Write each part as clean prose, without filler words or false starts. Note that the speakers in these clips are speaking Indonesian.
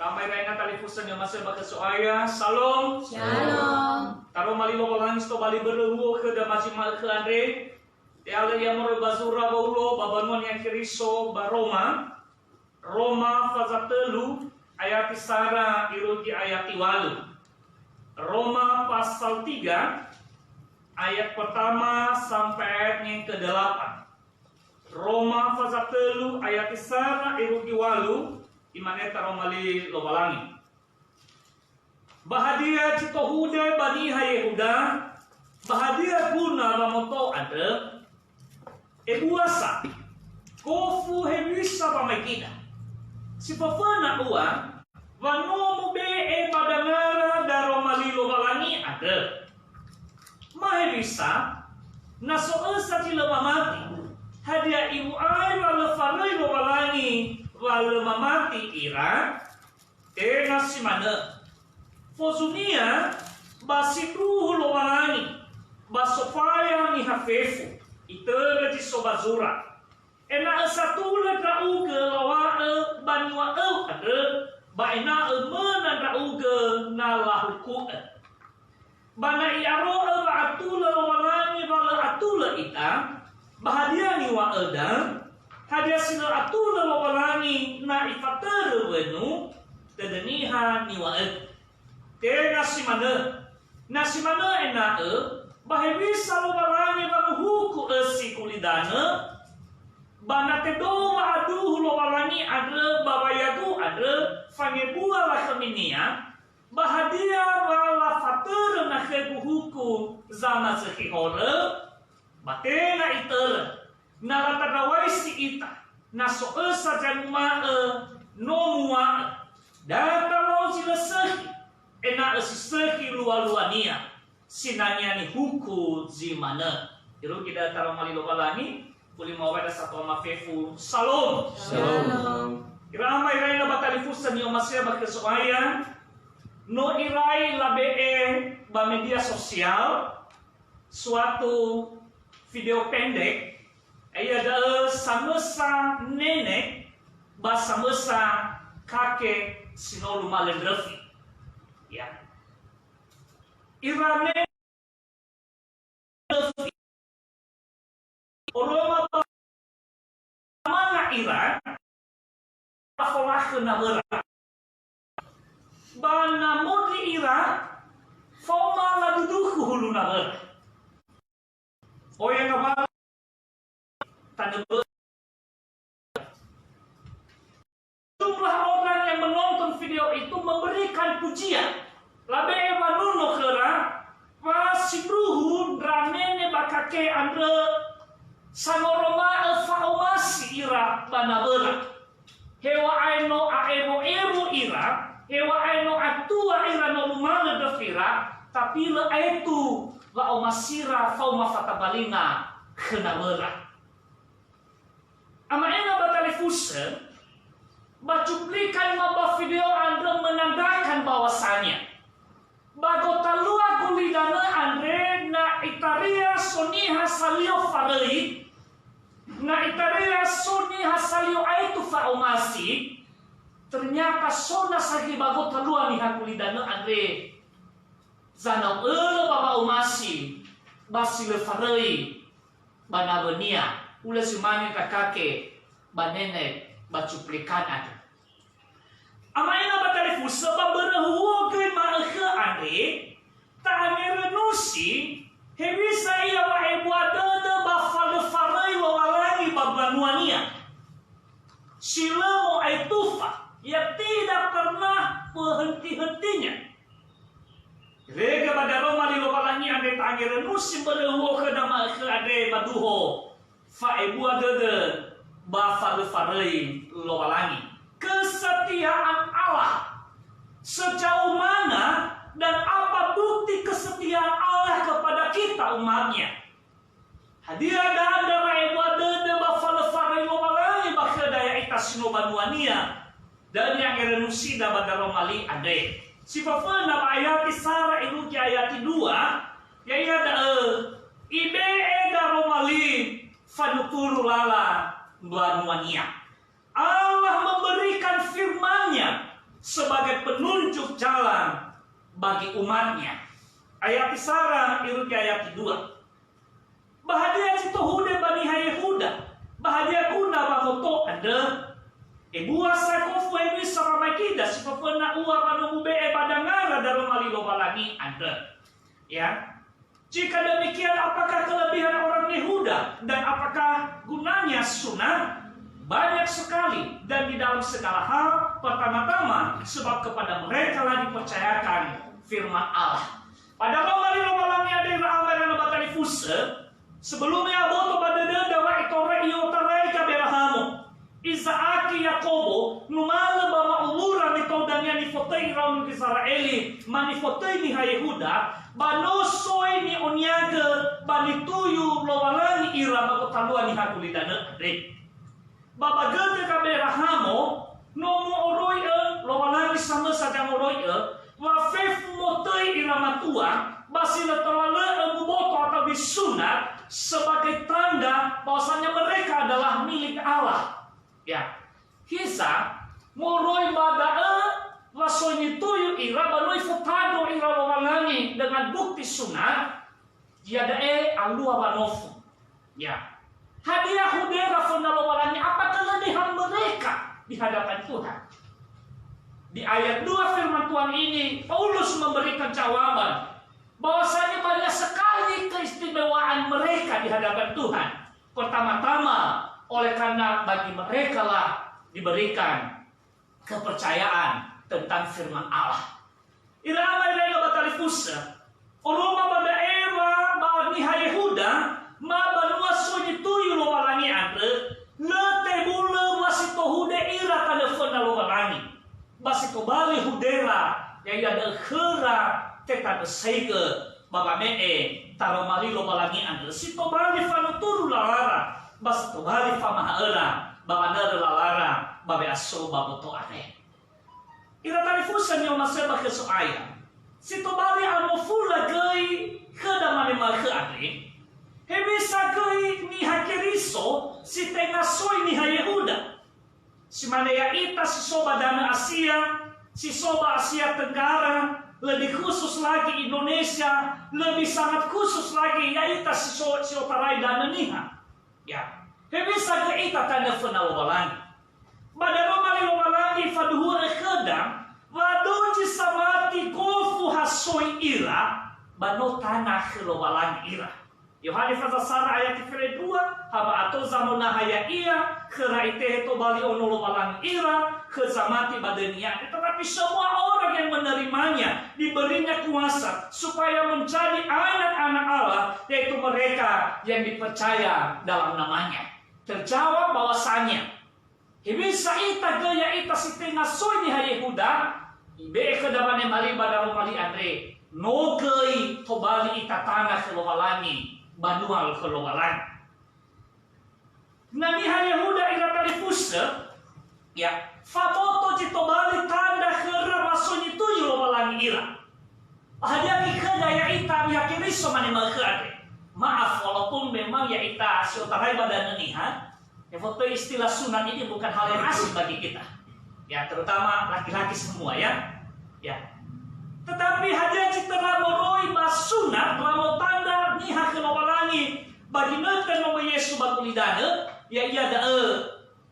Kamay na talifusan niya masih bakasoaya. Salom. Shalom. Taro mali lo langis to bali beruwo ke da masih mal ke andre. Te ala ya moro bazura baulo babanuan yang kiriso baroma. Roma fazatelu ayat sara irugi ayat walu. Roma pasal 3 ayat pertama sampai ayat yang ke-8. Roma fazatelu ayat sara irugi walu. Imane taro mali lo balangi. Bahagia citohude bani Yehuda, bahagia guna ramoto ada, ebuasa, kofu hebisa pamekina. Si pafana uang, vanomu be padangara daro mali lo balangi ada. Mahebisa, naso esa tila mamati, hadia ibu air lalu farai lo balangi. Walau mamati ira, nasi mana? Fosunia basiduhu lo walani, basofaya ni hafefu, itera di sobazura. Ena asatula rauge lawa banwa ada, baina mena rauge na lahuku. Bana iaro atula lo walani bala atula ita, bahagia ni wa ada. Hadia sila atula wawalangi na ifatara wenu tedeniha ni waed. Te nasi mana ena bahebisa wawalangi banuhuku si kulidana bana tedo aduh wawalangi ada babayagu ada fangebua la keminia bahadia wala fatara na kebuhuku zama sekihore batena itala naratagawai si ita naso esa januma nomua data mau sila sehi ena esi sehi lualuania sinanya ni huku zimana iru kita taruh malilo balani puli mau ada satu mafefu salom Shalom. irama irai na batalifusan yo masya bakaswaya no irai labe ba media sosial suatu video pendek. Ada samesa nenek basamesa kakek sinolu malendrafi ya irane oroma mana ira afolah kena berat bana modli ira foma la duduku hulu na berat oh yang apa jumlah orang yang menonton video itu memberikan pujian. Labe manuno kera pasidruhu dranene bakake andre sangoroma faomasi ira banabera. Hewa aino eru ira, hewa aino atua ira no lumale defira, tapi le aitu la omasira fauma fatabalina kenabera. Ama ena batalifusen bacuplikan maba video Andre menandakan bahwasanya bagotalua gulidana Andre na itaria soniha salio farei na itaria soniha salio aitu faomasi ternyata sona sagi bagotalua niha gulidana Andre zanau baba omasi basile farei banabenia ula sumani kakake banene bacuplikan ada. Amaina batalifu sebab berhuwa ke maakhe andre ta merenusi hebisa ia wa ibuada bafal farai wa walangi babanuania. Silamo aitufa yang tidak pernah berhenti-hentinya. Rega pada Roma di walangi andre ta merenusi berhuwa ke maakhe andre baduho fa ibuada bafal farai lo walangi. Kesetiaan Allah sejauh mana dan apa bukti kesetiaan Allah kepada kita umatnya. Hadiah ada raibada bafal farai lo walangi bakal daya itasino banuania dan yang renusida pada Romali ade. Si pafana ayati sara iruki ayati 2 ya ada ibe da Romali fanuturu lala banuania. Allah memberikan firman-Nya sebagai bagi umatnya. Ayat Sarah irut ayat kedua. Bahagia citohude bani Yehuda, bahagia kuna bamoto anda. Buah sakofu ini saramai kita sipapena uwa panu ube padangara dalam malilo balangi anda. Ya, jika demikian apakah kelebihan orang Yehuda dan apakah gunanya sunnah? Banyak sekali dan di dalam segala hal. Pertama-tama sebab kepada mereka lah dipercayakan firman Allah. Pada malilo balangi ada yang amalan batali fuse. Sebelumnya aboto pada dawa itore iotarai kaberahamu. Isaaki Yakobo numala bama umuran ito danya ni fotei raun Israeli mani fotei ni Yehuda banosoi ni onyaga bani tuyu lowalani ira bakotalua ni hakulidana re babagete kaberahamo nomo oroi lowalani sama saja oroi wa fef motei ira matua basila terlalu muboto atau disunat sebagai tanda bahwasanya mereka adalah milik Allah. Ya, Hisa moroi badae wasoni tuyu ira banoi fotado ira lowangangi dengan bukti sunat jiadae alua banofu. Ya, hadiah hudera fona lowangangi apa kelebihan mereka di hadapan Tuhan? Di ayat 2 firman Tuhan ini Paulus memberikan jawaban bahwasanya banyak sekali keistimewaan mereka di hadapan Tuhan. Pertama-tama oleh karena bagi mereka lah diberikan kepercayaan tentang firman Allah. Irama ira batali fusa. Oroma pada era bani Yehuda ma banua sunyi tuyu lo walangi andre le tebule wasito hude ira tanda fona lo walangi. Basito bali hudera yang ada khera teta sege baba mee taromali lo walangi andre sito bali fana turu lara. Bas tu bali fama era bangana lalara babe aso baboto are. Ira tari fusan yo maseba ke soaya. Si to bali amo fula gai kada mane mal ke are. Hebisa gai ni hakeriso si tenga soi ni Yehuda. Si mane ya ita si soba dana Asia, si soba Asia Tenggara, lebih khusus lagi Indonesia, lebih sangat khusus lagi ya ita si otarai dana niha. Ya, hebisa ke ita tanda fana wabalangi. Badaro mali wabalangi faduhu ekedam, wadoji samati kofu hasoi ira, bano tanah ke wabalangi ira. Yohanes Fasasara ayat 2, haba atau zamona haya iya, kera ite to bali ono wabalangi ira, ke zamati badenia. Tetapi semua orang yang menerimanya diberinya kuasa supaya menjadi anak-anak Allah, yaitu mereka yang dipercaya dalam namanya. Terjawab bahwasanya hibisa ita gaya ita sitenga soi ni Yehuda ibe kedamane mali badaro mali andre no gei to bali ita tanah kelowalangi banual kelowalangi. Nani Yehuda ira tadi fusa ya famoto cito bali tanda kera masoni tuju lowalangi ira. Hadia gaya ita yakiriso mane makade. Maaf, walaupun memang ya ita siotarai badan niha, ya foto istilah sunat ini bukan hal yang asing bagi kita. Ya, terutama laki-laki semua ya. Ya. Tetapi hadia citera moroi bas sunat lamo tanda niha kelowalangi bagi nekan nomo Yesus bakulidane, ya ia da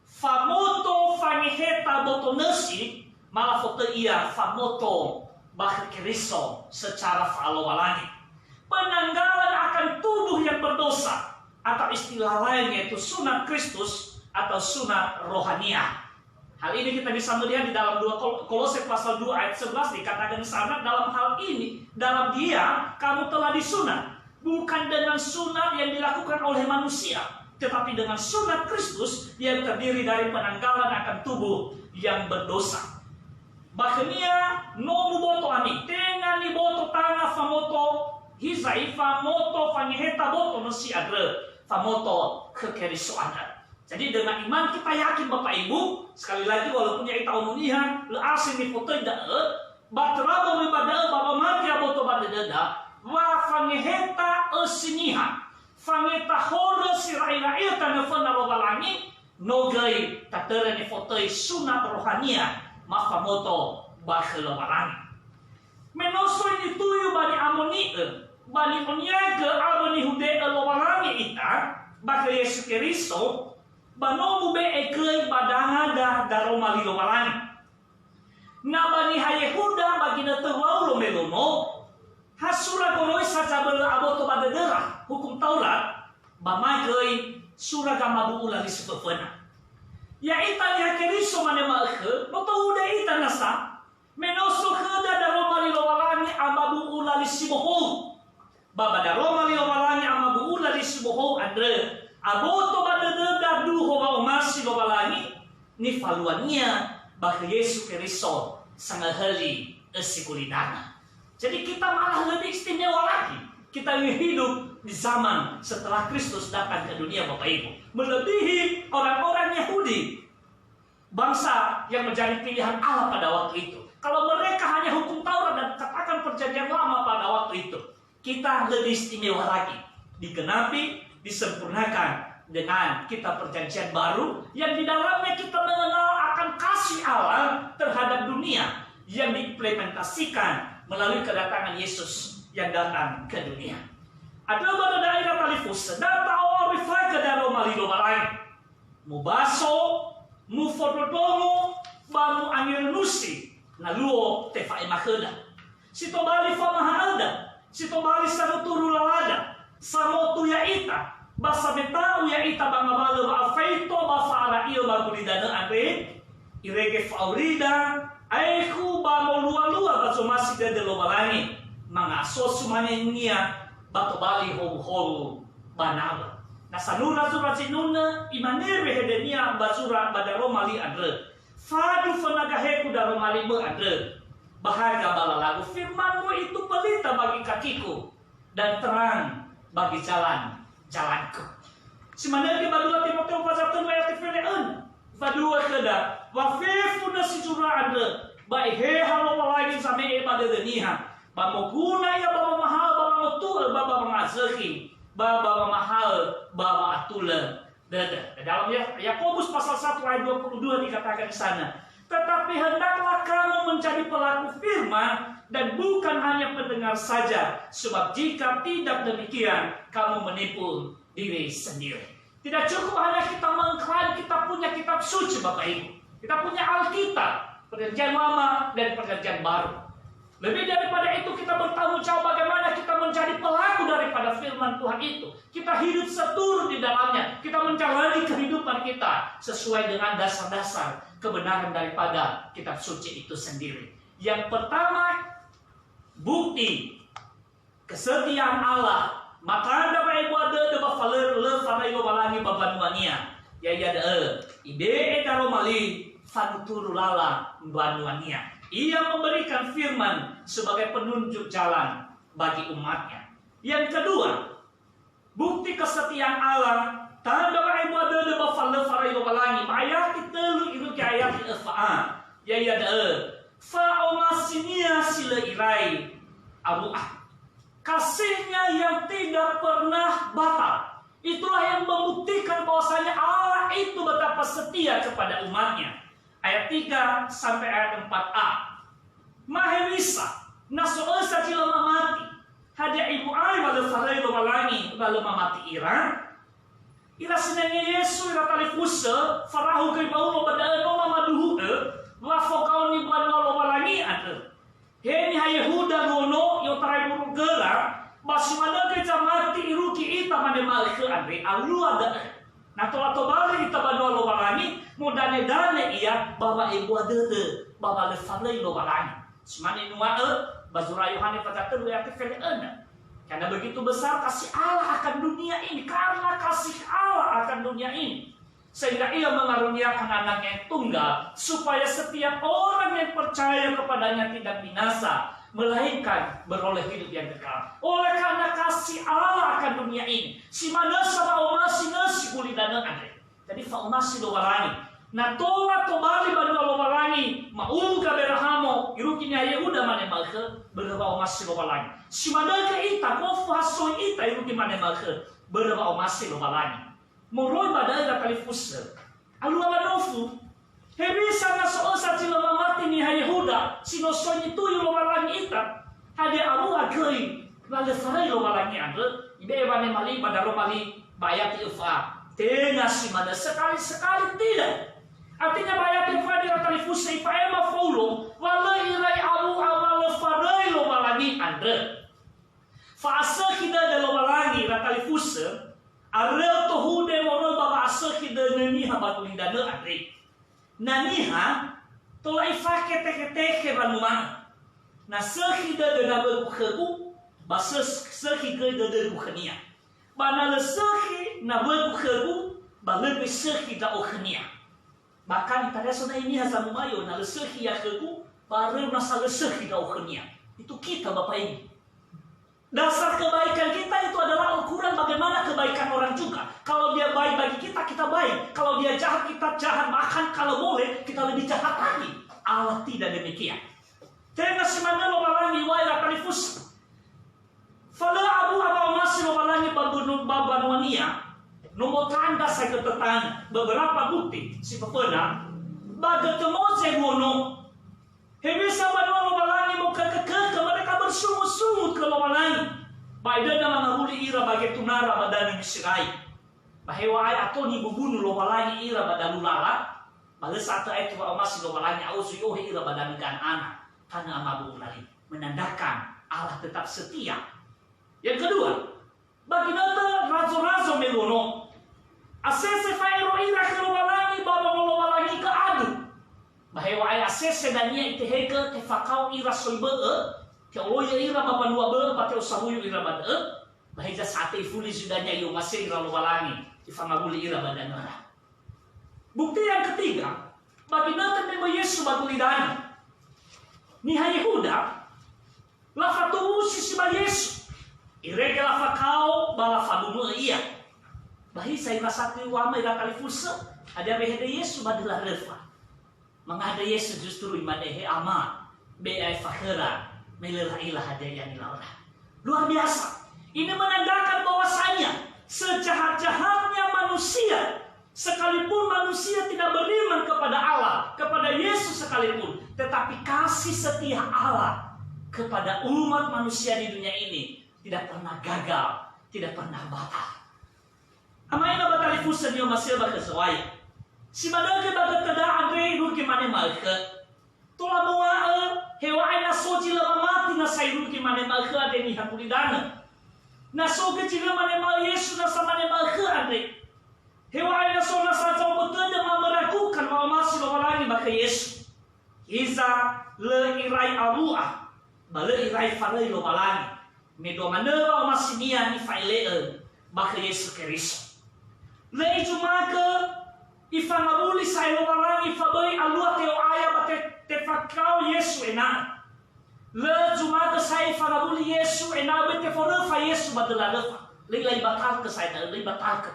famoto faniheta boto nesi, malah foto ia famoto bahir keriso secara falowalangi. Penanggalan akan tubuh yang berdosa atau istilah lain yaitu sunat Kristus atau sunat rohaniah. Hal ini kita bisa melihat di dalam 2 Kolose pasal 2 ayat 11 dikatakan sana dalam hal ini dalam dia kamu telah disunat bukan dengan sunat yang dilakukan oleh manusia tetapi dengan sunat Kristus yang terdiri dari penanggalan akan tubuh yang berdosa. Bahkenia no muboto ami tenga ni boto tanga famoto Hizai famoto fanyeheta boto nasi adre famoto kekeriso ada. Jadi dengan iman kita yakin Bapak Ibu sekali lagi walaupun ya ita umunihan le asin ni foto da batrabo mi bada baba mati aboto bada dada wa fanyeheta esiniha fanyeta horo sirai ita na fana robalangi nogai tatere ni foto sunat rohania ma famoto bakhelo balangi. Menoso ini tuyu bani Amoni, bani Onyaga, abani Hude lowalangi ita, baka Yesus Kristo, banomu be ekei badanga da romali lowalangi. Na bani Hayehuda bagi na terwau lo melono, hasura goroi saja bela aboto badedera, hukum Taurat, bamagei suraga mabu ulali sepefena. Ya ita ni Kristo mane maeke, no uda ita nasa. Menoso heda da romali lowalangi amabu ulali sibohou. Baba da romali lowalangi amabu ulali sibohou andre. Aboto badededa duho wa omasi lowalangi ni faluania baka Yesus Kristo sangahali esikulinana. Jadi kita malah lebih istimewa lagi. Kita hidup di zaman setelah Kristus datang ke dunia Bapak Ibu. Melebihi orang-orang Yahudi. Bangsa yang menjadi pilihan Allah pada waktu itu. Kalau mereka hanya hukum Taurat dan katakan perjanjian lama pada waktu itu, kita lebih istimewa lagi. Digenapi, disempurnakan dengan kitab perjanjian baru yang di dalamnya kita mengenal akan kasih Allah terhadap dunia yang diimplementasikan melalui kedatangan Yesus yang datang ke dunia. Ada pada daerah Talifus, data awal rifai ke daerah Malido Balai, Mubaso, Mufododomo, Bamu Angil Nusi, Naluo Tefai Makeda. Sito bali Famahalda, Sito bali Sanuturu Lalada, Samotu Yaita, Basa Betau Yaita Bangabalo Afeito, Bafara Il Bagulidana Ande, Irege Faurida, Aiku Bamo Lua-Lua Batsumasi de Lobalangi, Mga Sosumania, Bato Bali Hobu Banaba. Na sanura surat sinuna imanere hedenia basura badaro mali adre. Fadu fanagaheku daro mali be adre. Bahagia balalagu firmanmu itu pelita bagi kakiku dan terang bagi jalanku. Simana di badua Timoteus pasal 1 ayat 1. Badua keda wa fefuna sijura adre. Baik he halo lagi sampai pada deniha. Bamoguna ya baba mahal baba mutul baba mengazeki. Baba mahal, baba atula. Dalam Yakobus pasal 1 ayat 22 dikatakan di sana. Tetapi hendaklah kamu menjadi pelaku firman dan bukan hanya pendengar saja. Sebab jika tidak demikian, kamu menipu diri sendiri. Tidak cukup hanya kita mengklaim kita punya kitab suci Bapak Ibu. Kita punya Alkitab, perjanjian lama dan perjanjian baru. Lebih daripada itu kita bertanggung jawab bagaimana kita menjadi pelaku daripada firman Tuhan itu. Kita hidup seturut di dalamnya. Kita menjalani kehidupan kita sesuai dengan dasar-dasar kebenaran daripada kitab suci itu sendiri. Yang pertama, bukti kesetiaan Allah. Maka ada ibu ada bafaler le fanayo balangi babanuania. Ya ada ide daromali fanuturu lala banuania. Ia memberikan firman sebagai penunjuk jalan bagi umatnya. Yang kedua, bukti kesetiaan Allah. Tanda ibu ada bafaler fanayo balangi. Ayat itu itu ke ayat fa. Ya fa omasinia sila irai abuah. Kasihnya yang tidak pernah batal. Itulah yang membuktikan bahwasanya Allah itu betapa setia kepada umatnya. Ayat 3 sampai ayat 4a. Mahemisa nasoesa cila mamati. Hadia ibu ay wala faray walangi wala mamati ira. Ira sinenge Yesu ira talifusa farahu kay paulo badaan no mamaduhu wa fokau ni badwa walangi ate. Heni Hayehuda gono yo tarai buru gera basimana ke jamati iruki ita mane malke andre alu ada natola tobali ita badwa lo balani modane dane iya baba ibu adede baba le falei lo balani simane nuae bazura Yohane pataten ayat 1. Karena begitu besar kasih Allah akan dunia ini, karena kasih Allah akan dunia ini sehingga ia mengaruniakan anaknya yang tunggal supaya setiap orang yang percaya kepadanya tidak binasa melainkan beroleh hidup yang kekal. Oleh karena kasih Allah akan dunia ini, si manasa faumasi nasi kulidana ade. Jadi faumasi dowarani. Na tola tobali badua lowalangi mauga berahamo irukinya Yehuda mane malke berfaumasi lowalangi. Si manaka ita kofu haso ita iruki mane malke berfaumasi lowalangi. Moroi badai da kalifusel. Alu abanofu Hebisa na soosa sila mamati ni Yehuda, sinosonyi tuyo lo malangi ita. Hade abu agoi, lalu sarai lo malangi ande, ibe bane mali badaro mali bayat ifa. Tengah si mana sekali-sekali tidak. Artinya bayat ifa di ratali fusai pa ema faulo, wala irai abu amal farai lo malangi ande. Fasa kita da lo malangi ratali fusa, arel to hude mono baba asa kita nani habatuli dana ande. Naniha tolai fake teke banuma na sehida de na berbukhbu basa sehida de bukhnia bana le sehi na berbukhbu bale be sehida okhnia bahkan pada sona ini hasan mayo na le sehi ya khbu baru na sale sehida okhnia itu kita Bapak Ibu. Dasar kebaikan kita itu adalah ukuran bagaimana kebaikan orang juga. Kalau dia baik bagi kita, kita baik. Kalau dia jahat, kita jahat. Bahkan kalau boleh, kita lebih jahat lagi. Allah tidak demikian. Tengah simana lo balangi waira kalifus. Fala abu abau masih lo balangi babanuania. Nomor tanda saya ketetang beberapa bukti si pepena. Bagaimana mono. Hebisa banua lo balangi mau kekeke mereka bersungut-sungut ke lo balangi. Baida na mangahuli ira bagai tunara badani misirai. Bahwa ay atau ni bubunuh lo balangi ira badalu lala. Balas satu ayat wa masih lo balangi ausu yohe ira badani kan anak. Karena amabu lali menandakan Allah tetap setia. Yang kedua, bagi nata razo-razo melono. Asese fairo ira ke lo balangi baba lo balangi ke adu. Bahwa ay asese dania ite heke te fakau ira soibe ke oloya ira baba lua be pate usahuyu ira bade bahija sate fuli sudahnya yo masih ira lo balangi ifangabuli ira badanara. Bukti yang ketiga, bagi nata memang Yesus bagulidani. Ni Yehuda lafatu sisi ba Yesus. Irege lafakau bala fadumu iya. Bahisa ira sate wama ira kalifusa ada behede Yesus badalah refa. Mengada Yesus justru imadehe ama beai fakhera melelah ilah hadaya nilaura. Luar biasa. Ini menandakan bahwasanya sejahat-jahatnya manusia, sekalipun manusia tidak beriman kepada Allah, kepada Yesus sekalipun, tetapi kasih setia Allah kepada umat manusia di dunia ini tidak pernah gagal, tidak pernah batal. Amaina batali fusa dio masih berkesuai. Si madake bagat kada andre ruki mane malke. Tola moa hewa aina soji la mati na sairun ki mane malke ade ni hakulidana. Na soge jila mane mal Yesus na samane malke ade. Hewa aina so na sa jauh betul dengan meragukan bahwa masih lagi baka Yesus. Iza le irai abuah, bale irai falai lo balani. Medo manera masih nia ni faile baka Yesus Kristus. Le ijumaka ifangabuli sa ilo balangi fabai alua teo aya bate tefakau Yesu ena. Le jumaka sa ifangabuli Yesu ena bete forefa Yesu badala lefa. Lilai batal ke saya, lilai batal ke.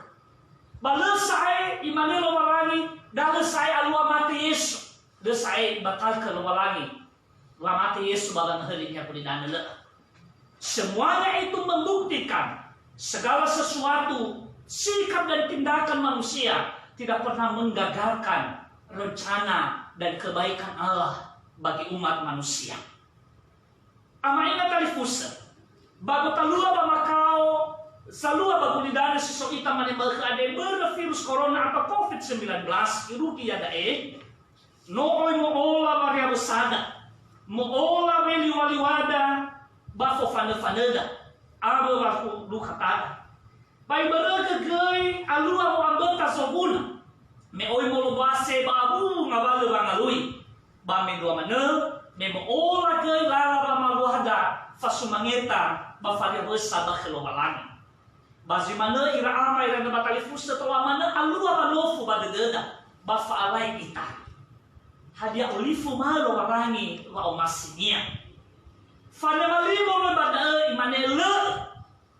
Bale sa imane lo balangi, dale sa alua mate Yesu. Le sa batal ke lo balangi. Wa mate Yesu balang herinya kulidana le. Semuanya itu membuktikan segala sesuatu sikap dan tindakan manusia tidak pernah menggagalkan rencana dan kebaikan Allah bagi umat manusia. Ama ingat kali fusa, bago talua ba makao, salua bagulidana si so ita manembal ade virus corona atau COVID-19 iruki yada nooy mo ola maria besada, mo ola meliwaliwada, bafo fane-faneda, abo bafo dukatada. Pai berke gay alua mo ambeta sobuna me oi mo lobase babu ngabale bangalui ba me dua mane me mo ola gay lara ba maluhada fasumangeta ba falia besa ba khelo balani bazi mane ira ama ira na batali fusta to mane alua ba nofu ba dededa ba fa alai kita hadia olifu malo barangi wa omasinia fane malimo ba da imane le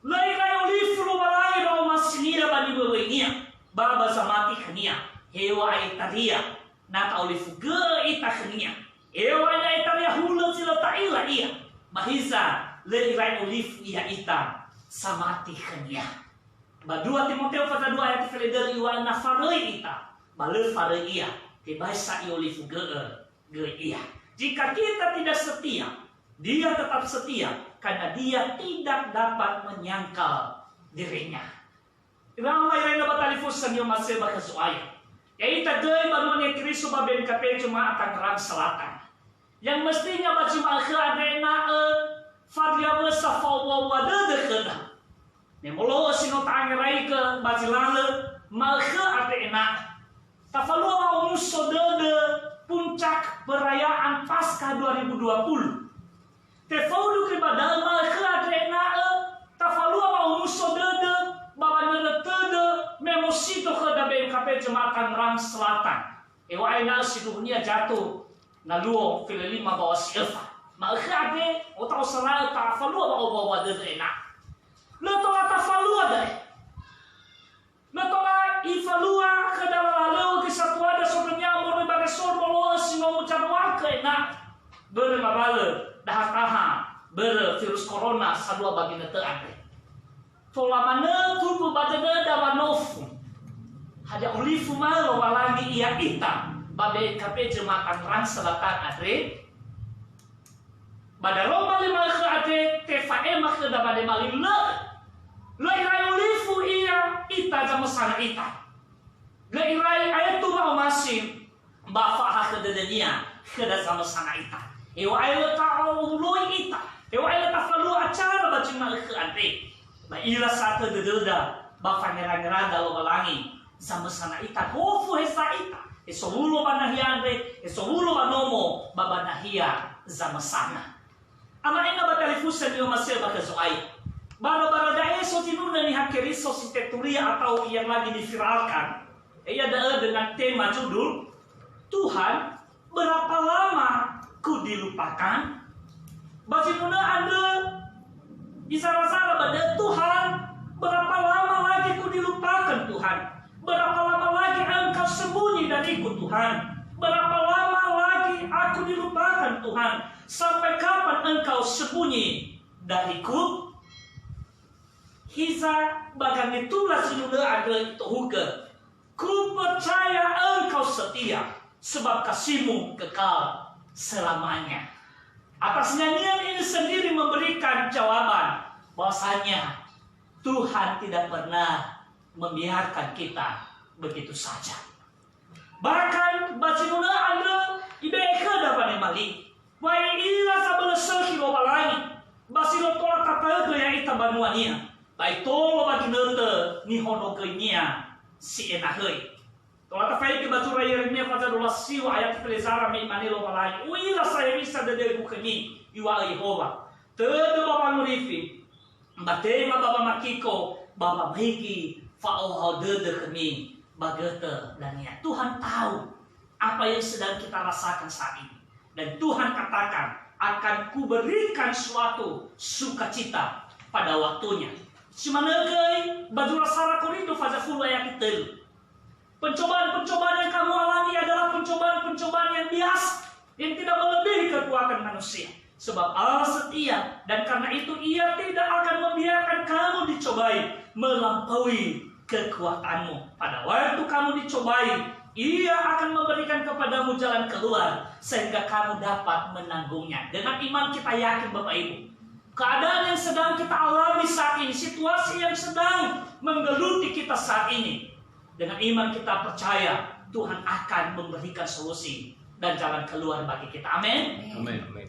Lai olifu lo balai ro masinia bani bewenia baba zamati khania hewa itaria nata olifu ge ita khania hewa itaria hula sila taila ia mahiza le olifu ia ita samati khania ba 2 Timotius pasal 2 ayat 2 iwa na faroi ita bale faroi ia Tibaisa iolifu ge iya. Jika kita tidak setia, dia tetap setia karena dia tidak dapat menyangkal dirinya. Ramai rena batalifusan yung masih bakasuaya. Yaitu gay banunya Kristo baben kape cuma Tangerang Selatan. Yang mestinya baju makha rena fadlia besa fawa wada dekena. Nemolo sino tangerai ke bajilale makha rena. Tafalua mau musodede puncak perayaan Paskah 2020. Tefaudu kepada makha rena tafalua mau musodede babanere tede memosito ke dabe kape jemaat Tangerang Selatan. Ewa ina si dunia jatuh naluo filelima bawa si Eva. Makha de otau salah tafalua bawa de enak. Letola tafalua deh. Letola ifalua ke dalam lalu kesatuan dan sebenarnya mau berbagai sorbo singo mucanwa ke enak. Bermabale dah virus corona sadua bagi nete ade. Tola mana tubuh badana dawanofu. Hada olifu malo walagi ia ita. Babe kape jemaat Tangerang Selatan ade. Bada Roma lima ke ade tefae makhe da bade mali le. Le irai olifu ia ita jama sana ita. Le irai ayat tu mau masin. Bafa hake dedenia keda sama sana ita. Ewa ayat ta'au loi ita. Ewa ayat tafalu acara bacing mali ke ade. Ba ila satu dededa bafa ngerang-ngerang dalam balangi. Sama sana ita hofu hesa ita. Esowulo banahiande, esowulo banomo babanahia sama sana. Ama ena batalifusan yo masih bakazoai. Bara-bara eso tinuna ni hakeriso si teturia atau yang lagi diviralkan. Ia ada dengan tema judul Tuhan berapa lama ku dilupakan? Bajimuna Anda isara-sara pada Tuhan berapa lama lagi ku dilupakan Tuhan? Berapa lama lagi engkau sembunyi dariku Tuhan? Berapa lama lagi aku dilupakan Tuhan? Sampai kapan engkau sembunyi dariku? Hisa bagan itulah sudah ada itu huga. Ku percaya engkau setia sebab kasihmu kekal selamanya. Atas nyanyian ini sendiri memberikan jawaban bahwasanya Tuhan tidak pernah membiarkan kita begitu saja. Bahkan bacununa ada ibeka dapat mali. Wai ila sabala saki balangi. Basilo tola kata ke yang ita banuania. Bai tolo bagi nete ni hono ke nia si enahei. Tola tafai ke batu raya Yeremia pasal 12 siwa ayat pelezara me manelo balangi. Uila saya bisa dede bukeni iwa Yehova. Tede baba murifi. Batei baba makiko baba baiki fa'oh dede kami bagete dan ya Tuhan tahu apa yang sedang kita rasakan saat ini dan Tuhan katakan akan kuberikan suatu sukacita pada waktunya. Simanagai baju rasara Korinto fasa full ayat itu. Pencobaan-pencobaan yang kamu alami adalah pencobaan-pencobaan yang biasa yang tidak melebihi kekuatan manusia. Sebab Allah setia dan karena itu Ia tidak akan membiarkan kamu dicobai melampaui kekuatanmu. Pada waktu kamu dicobai, Ia akan memberikan kepadamu jalan keluar sehingga kamu dapat menanggungnya. Dengan iman kita yakin Bapak Ibu, keadaan yang sedang kita alami saat ini, situasi yang sedang menggeluti kita saat ini, dengan iman kita percaya Tuhan akan memberikan solusi dan jalan keluar bagi kita. Amin. Amin. Amin.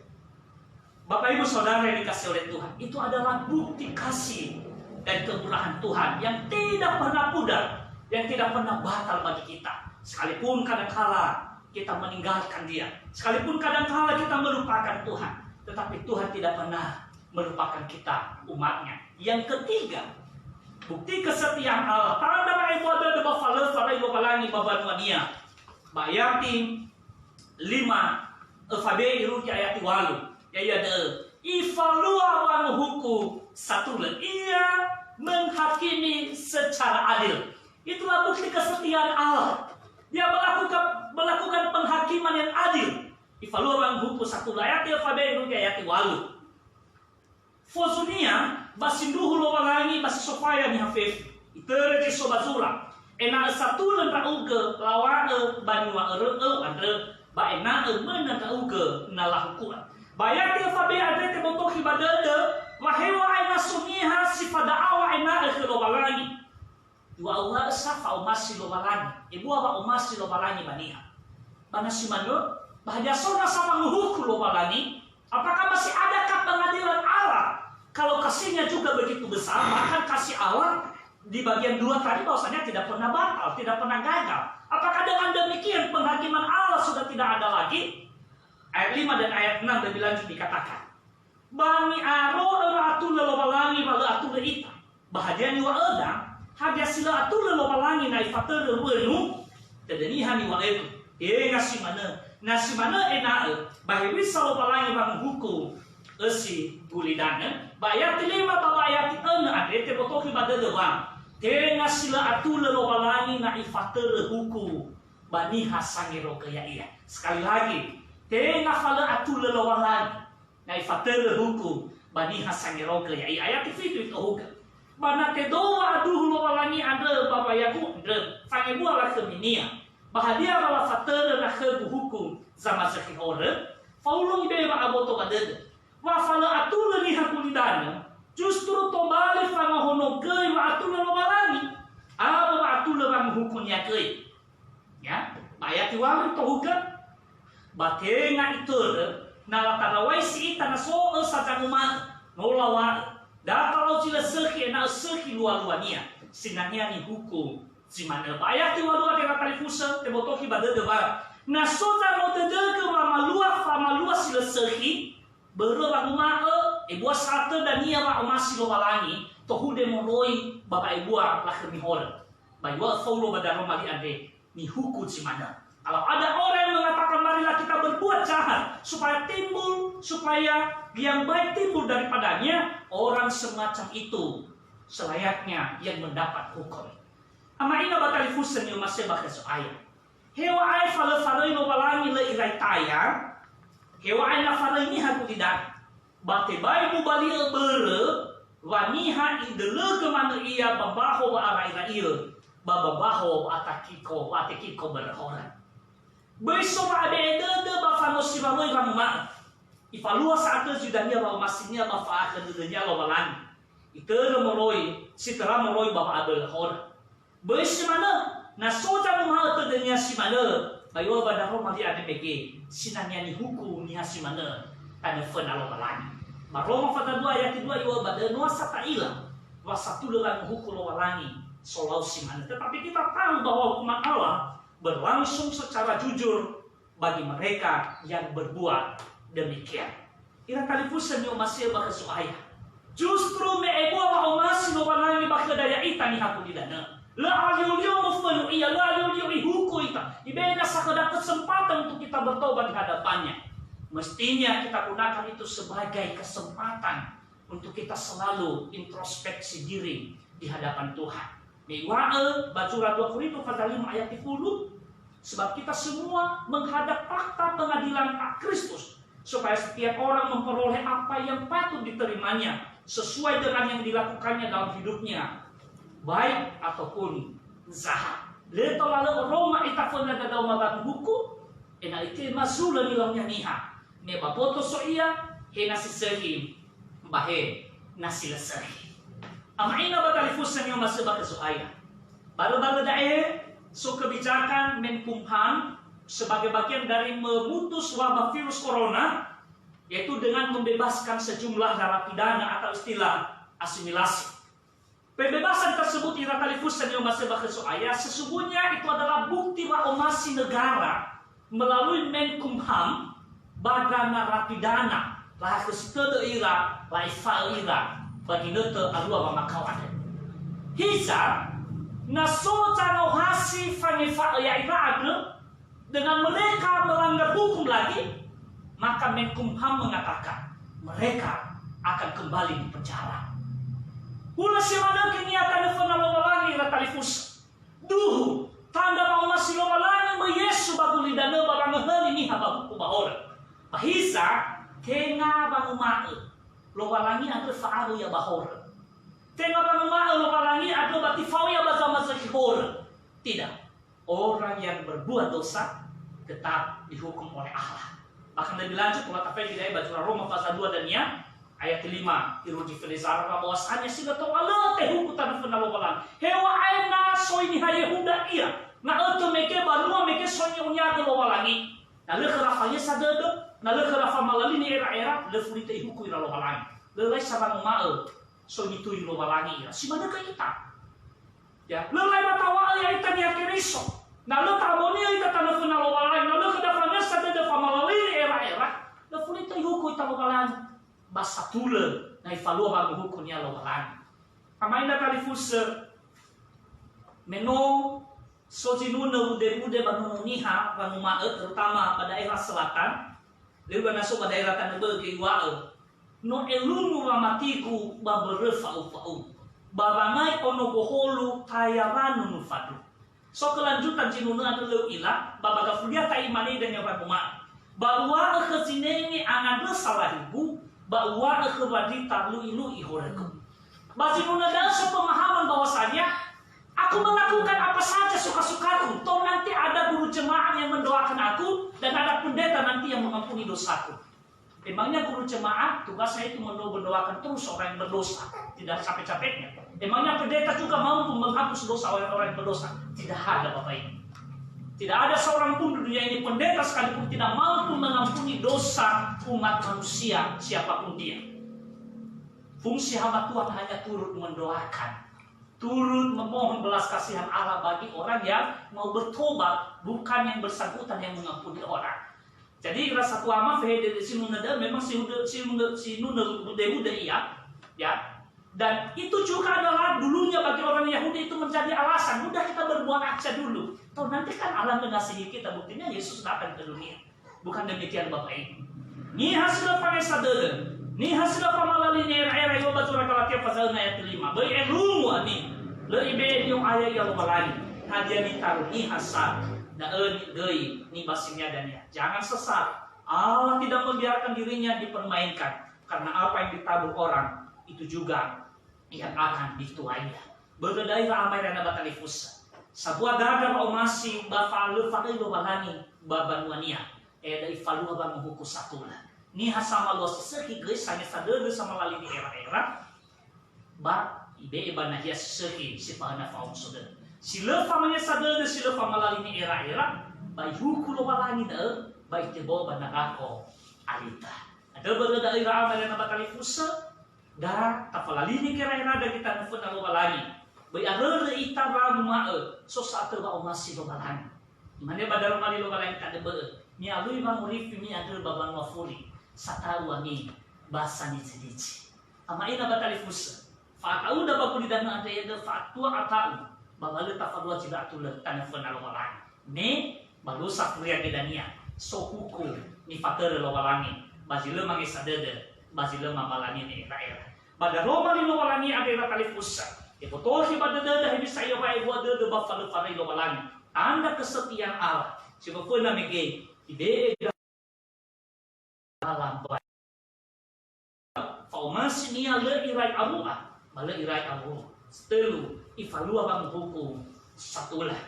Bapak Ibu Saudara yang dikasih oleh Tuhan, itu adalah bukti kasih dan kemurahan Tuhan yang tidak pernah pudar, yang tidak pernah batal bagi kita. Sekalipun kadangkala kita meninggalkan Dia, sekalipun kadangkala kita melupakan Tuhan, tetapi Tuhan tidak pernah melupakan kita, umatnya. Yang ketiga, bukti kesetiaan Allah. Tanda ibadah de bafale fale balangi babanuania. Bayatin 5 fabe iruti ayat 8. Ya ada ifalua wan hukum satu le. Ia menghakimi secara adil. Itulah bukti kesetiaan Allah. Dia melakukan penghakiman yang adil. Ifalua wan hukum satu le. Ayat fabe iruti ayat 8. Fozunia basinduhu lo balangi basi sofaya ni hafif. Itere di sobazura. Ena satu len rauge lawa banua andre ba ena mena rauge nalahukuan. Bayati fabe ade te botoki badade wahewa ena suniha sifada awa ena lobalangi. Dua Allah safa umasi lobalangi. Ibu apa umasi lobalangi baniha. Mana si mano bahaya sona sama nguhuku lobalangi. Apakah masih adakah pengadilan Allah? Kalau kasihnya juga begitu besar, bahkan kasih Allah di bagian 2 tadi bahwasanya tidak pernah batal, tidak pernah gagal. Apakah dengan demikian penghakiman Allah sudah tidak ada lagi? Ayat 5 dan ayat 6 lebih lanjut dikatakan, Bani aro atul lobalangi wala atul ita. Bahagia ni wa edang, hadia sila atul lobalangi na ifater wenu, tedenihan ni wa edu. Ngasih mana enak, bahaya bisa lobalangi bang hukum esi gulidana. Bayat 5 baba ayat 6 ade te botoki badade bang. Tenga sila atul lobalangi na ifater hukum bani hasangiro kaya iya. Sekali lagi, tenga fala atul lobalangi na ifater hukum bani hasangiro kaya iya. Ayat itu hukum. Bana te doa aduh lobalangi ade baba yaku ade fange buala keminia. Bahagia bala fater na khabu hukum sama sakhi ore. Faulung ibe ba aboto badade. Wa fala atul ni hakulidana. Justru tombali fanga hono gei wa atul lobalangi. Aba wa atul bang hukumnya gei. Ya, ayat iwang to hukum. Batenga itu na latarawai si ita na so sa umma nolawa. Data lau cila sekhi na sekhi lualuania. Sinanya ni hukum. Simana ayat iwang de kata fusa te botoki badade ba. Na sota no te de wa malua sila sekhi. Bero baguma ibu satu dan ia masih lobalangi tohu demoloi bapak ibu lah kemihor bayu follow badaro mali ade ni hukum si mana. Kalau ada orang yang mengatakan marilah kita berbuat jahat supaya yang baik timbul daripadanya, orang semacam itu selayaknya yang mendapat hukum. Ama ina batali fusen yo masih bakas ayat hewa ay fala lobalangi le irai tayang. Hewa aina fara ini haku tidak. Bate bai mu bali bere waniha idele kemana ia babaho wa arai ia babaho atakiko berhoran. Besok ada ede bafano sibaloi ramma. Ifalua saat judanya bawa masinnya bafa akan dunia lobalan. Itu moloi sitera moloi bapa abel horan. Besok mana nasoja mu dunia si mana. Bayo badaro mali ade bege sinanya ni hukum ni hasimana kana fena lobalangi. Baroma fata 2 ayat 2 yo badano sataila wasatu dengan hukum lobalangi solau simana. Tetapi kita tahu bahwa hukuman Allah berlangsung secara jujur bagi mereka yang berbuat demikian. Ira kali fusen yo masih bakas ayat. Justru me ebo wa masih lobalangi bakadaya ita ni hakun didana. La aliulio mufenu iya la aliulio ihuku ita. Ibena sakada kesempatan untuk kita bertobat di hadapannya. Mestinya kita gunakan itu sebagai kesempatan untuk kita selalu introspeksi diri di hadapan Tuhan. Mewa'e bacura 2 Korintus pasal 5 ayat 10. Sebab kita semua menghadap fakta pengadilan Kristus, supaya setiap orang memperoleh apa yang patut diterimanya sesuai dengan yang dilakukannya dalam hidupnya, baik ataupun zahat. Leto lalu Roma itafona dadau mabat buku ena ite masula nilangnya niha me bapoto so iya he nasi sehi bahe nasi lesehi ama ina batali fusan yang masih bakas ayat baru-baru dae so kebijakan Menkumham sebagai bagian dari memutus wabah virus corona, yaitu dengan membebaskan sejumlah narapidana atau istilah asimilasi. Pembebasan tersebut ira kalifusan yang masih bakas ayat sesungguhnya itu adalah bukti bahwa masih negara melalui Menkumham badan narapidana lah kesitede ira laifal ira bagi nete alua makawan hisa naso cano hasi fangifa ya ira ada dengan mereka melanggar hukum lagi, maka Menkumham mengatakan mereka akan kembali di penjara. Hula simana kiniatan fana lobalangi la talifus. Duhu tanda mau masih lobalangi me Yesu baguli dana barang ngeheli ni haba ku bahora. Pahisa kenga bangu mae. Lobalangi adu faaru ya bahora. Tenga bangu mae lobalangi adu bati fau ya bazama zakihora. Tidak. Orang yang berbuat dosa tetap dihukum oleh Allah. Bahkan lebih lanjut Allah Ta'ala di ayat Roma pasal 2 dan ayat 5 iruji filizar bahwasanya sila to Allah teh hukutan penalobalan. Hewa aina soini Yehuda iya. Na auto meke baru meke soini unya ke lobalangi. Na le kerafanya sadede, na le kerafa malali ni era-era le fulita ihuku ira lobalangi. Le lai sabang mae soini tu lobalangi ira. Si mana ka ita? Ya, le lai batawa ya ita ni akiriso. Na le taboni ita tanah penalobalan, na le kedafanya sadede famalali ni era-era le fulita ihuku ita lobalangi. Basa tule na ifalua ba hukunya lobalangi. Amaina kalifusa meno sojinuna ude banuniha banuma terutama pada daerah selatan, lalu masuk pada daerah tanah bagi wae. No elunu ramatiku baberefau fau. Barangai ono boholu tayaranu nufadu. So kelanjutan jinuna adalah ilah babaga fulia ta imani dan nyabanuma. Bahwa kezineni anadu salaribu, bahwa kebadi talu ilu ihoreku. Bazinuna dan sepemahaman bahwasanya aku melakukan apa saja suka-sukaku. Toh nanti ada guru jemaat yang mendoakan aku dan ada pendeta nanti yang mengampuni dosaku. Emangnya guru jemaat tugasnya itu mendoakan terus orang yang berdosa, tidak capek-capeknya. Emangnya pendeta juga mampu menghapus dosa orang-orang yang berdosa? Tidak ada Bapak ini. Tidak ada seorang pun di dunia ini pendeta sekalipun tidak mampu mengampuni dosa umat manusia siapapun dia. Fungsi hamba Tuhan hanya turut mendoakan, turut memohon belas kasihan Allah bagi orang yang mau bertobat, bukan yang bersangkutan yang mengampuni orang. Jadi rasa tuama fehede sinunada memang sinunada iya, ya. Dan itu juga adalah dulunya bagi orang Yahudi itu menjadi alasan. Udah kita berbuat aja dulu. Toh nanti kan Allah mengasihi kita. Buktinya Yesus datang ke dunia. Bukan demikian Bapak Ibu. Ni hasil pakai sadar. Ni hasil pamalali ni era-era yang baca Galatia pasal ayat 5. Baik elumu ani. Lebih yung ayat yang balani. Hadiah ditaruh ni hasad. Dan deui ni basimnya dan ya. Jangan sesat. Allah tidak membiarkan dirinya dipermainkan. Karena apa yang ditabur orang itu juga yang akan dituainya. Berdairah amai dan batalifus. Sebuah dada mau masih bafalu fakai lo balani babanuania. Dari falu abang menghukus satu lah. Ni hasama lo seseki guys hanya sadar sama lali di era-era. Ba ibe ibana hias seseki si pahana faum saudara. Sila famanya sadar sila famalali ni era-era. Baik hukum lo balani dah. Baik tebo banagako alita. Ada berdairah amai dan batalifus. Da tafalalini kira-kira da kita nufun na lobalani. Bay arere ita ba mae so sa ato ba umasi lobalani. Imane ba dalam mali lobalani ta debe. Mi alui ba murifi mi adere ba ban wafuri. Sa tahu ami basa ni cidici. Ama ina ba talifus. Fa tau da ba kuli dan ada ya da fa tua atau. Ba balu tafadwa jida atul ta nufun na lobalani. Ne balu sa kuria gedania. So huku ni fatere lobalani. Bazile mangi sadede. Bazile mabalani ni era-era. Pada Roma ni lobalani ada kali pusat. Ipotosi pada dada bisa ia baik buat dada bafalu farai lobalani. Tanda kesetiaan Allah. Siapa pun nama gay. Ide alam baik. Formasi ni ada irai abuah. Malah irai abu. Setelu. Ifalu abang hukum. Satulah.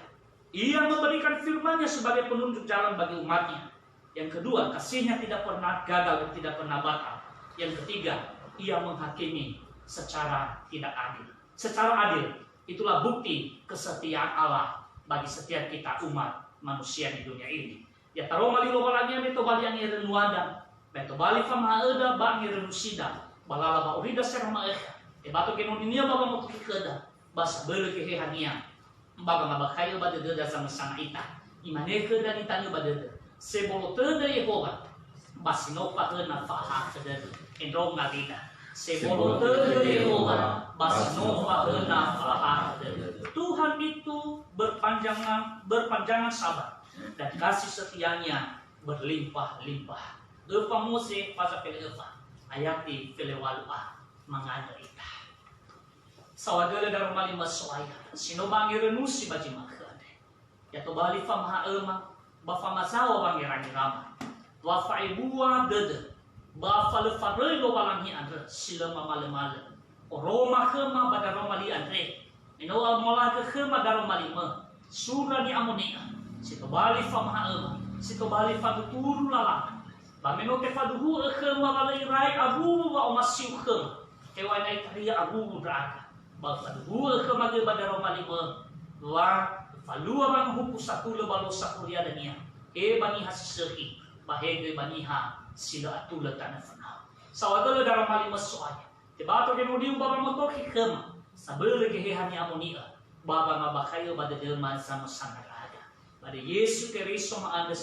Ia memberikan firman-Nya sebagai penunjuk jalan bagi umatnya. Yang kedua, kasih-Nya tidak pernah gagal dan tidak pernah batal. Yang ketiga, ia menghakimi secara tidak adil. Secara adil, itulah bukti kesetiaan Allah bagi setiap kita umat manusia di dunia ini. Ya taruh mali lobalanya beto bali yang irenuada, beto bali fama ada bang irenusida, balala ba urida serma maeka. E bato kenoninia baba mo kikeda, basa bele kehehania. Baga mabakayo ba deda sama sana ita. Imane keda ditanya ba deda. Sebolo tenda Yehova, basino pa na faha keda. Endrong ngatita. Sebolo terde Yehova basno fahena falah. Tuhan itu berpanjangan sabar dan kasih setianya berlimpah-limpah. Epa Mose pasal Epa ayati Felewalua mangada ita. Sawadele dalam mali maswaya. Sino bangi renusi baji makade. Ya to bali fa maha ema ba fa masawa bangi rama. Wa fa ibua dede. Ba fa le fa lo balangi andre sila mamale-male. O Roma khema ba Roma li andre. Ino mola ke khema Roma li me. Surah ni amonia. Sito bali fa maha sito bali fa turu lala. Bameno te fa duhu ke mabalai rai abu wa omasiu ke. Kewa nai taria abu beraka. Ba fa duhu ke mage badaro malima. Wa falua bang huku satu le balo sakuria dania. Bani hasiseki bahege bani ha sila atula tanah fana. Sawagala dalam malima soalnya. Tiba-tiba kemudian baba motoki kema. Sabele kehehani amonia. Baba mabakayo pada delman sama sangat ada. Pada Yesus Kristus anda